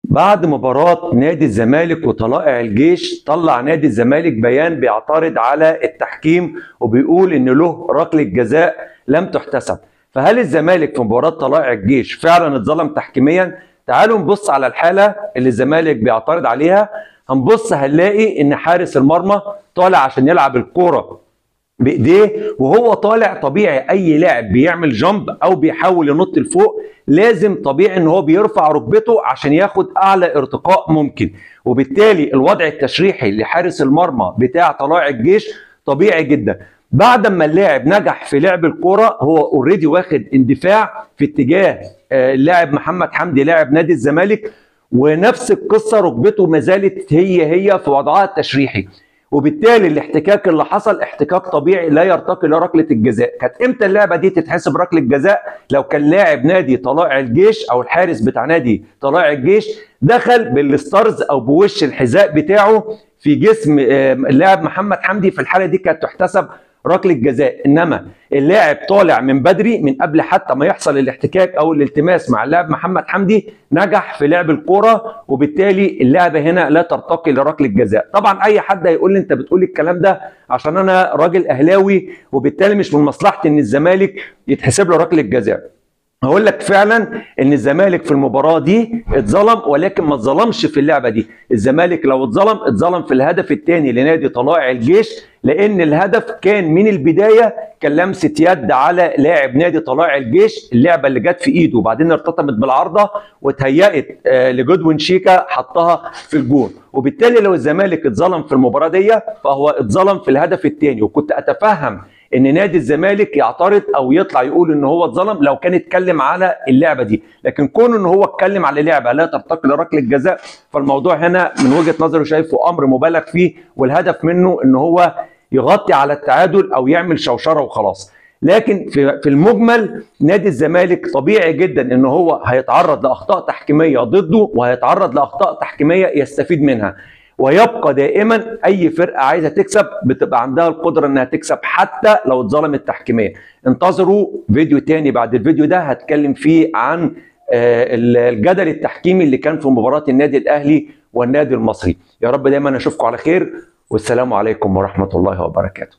بعد مباراة نادي الزمالك وطلائع الجيش، طلع نادي الزمالك بيان بيعترض على التحكيم وبيقول ان له ركلة جزاء لم تحتسب. فهل الزمالك في مباراة طلائع الجيش فعلا اتظلم تحكيميا؟ تعالوا نبص على الحالة اللي الزمالك بيعترض عليها. هنبص هنلاقي ان حارس المرمى طالع عشان يلعب الكورة بايديه، وهو طالع طبيعي اي لاعب بيعمل جامب او بيحاول ينط لفوق لازم طبيعي ان هو بيرفع ركبته عشان ياخد اعلى ارتقاء ممكن، وبالتالي الوضع التشريحي لحارس المرمى بتاع طلائع الجيش طبيعي جدا. بعد ما اللاعب نجح في لعب الكرة هو اوريدي واخد اندفاع في اتجاه اللاعب محمد حمدي لاعب نادي الزمالك، ونفس القصة ركبته ما زالت هي في وضعها التشريحي، وبالتالي الاحتكاك اللي حصل احتكاك طبيعي لا يرتقي لركله الجزاء. كانت امتى اللعبه دي تتحسب ركله جزاء؟ لو كان لاعب نادي طلائع الجيش او الحارس بتاع نادي طلائع الجيش دخل بالستارز او بوش الحذاء بتاعه في جسم اللاعب محمد حمدي، في الحاله دي كانت تحتسب ركله جزاء. انما اللاعب طالع من بدري من قبل حتى ما يحصل الاحتكاك او الالتماس مع اللاعب محمد حمدي، نجح في لعب الكوره، وبالتالي اللعبه هنا لا ترتقي لركله جزاء. طبعا اي حد هيقول لي انت بتقول الكلام ده عشان انا راجل اهلاوي وبالتالي مش من مصلحتي ان الزمالك يتحسب له ركله جزاء. هقول لك فعلا ان الزمالك في المباراه دي اتظلم، ولكن ما اتظلمش في اللعبه دي. الزمالك لو اتظلم في الهدف الثاني لنادي طلائع الجيش، لان الهدف كان من البدايه كان لمسه يد على لاعب نادي طلائع الجيش، اللعبه اللي جت في ايده وبعدين ارتطمت بالعارضه واتهيأت لجودوين شيكا حطها في الجون. وبالتالي لو الزمالك اتظلم في المباراه دي فهو اتظلم في الهدف الثاني، وكنت اتفهم ان نادي الزمالك يعترض او يطلع يقول ان هو اتظلم لو كان اتكلم على اللعبه دي، لكن كون ان هو اتكلم على لعبه لا ترتقي لركله جزاء فالموضوع هنا من وجهه نظري شايفه امر مبالغ فيه، والهدف منه ان هو يغطي على التعادل او يعمل شوشره وخلاص. لكن في المجمل نادي الزمالك طبيعي جدا ان هو هيتعرض لاخطاء تحكيميه ضده، وهيتعرض لاخطاء تحكيميه يستفيد منها. ويبقى دائما اي فرقه عايزه تكسب بتبقى عندها القدره انها تكسب حتى لو اتظلمت تحكيميا. انتظروا فيديو تاني بعد الفيديو ده هتكلم فيه عن الجدل التحكيمي اللي كان في مباراه النادي الاهلي والنادي المصري. يا رب دايما اشوفكم على خير، والسلام عليكم ورحمه الله وبركاته.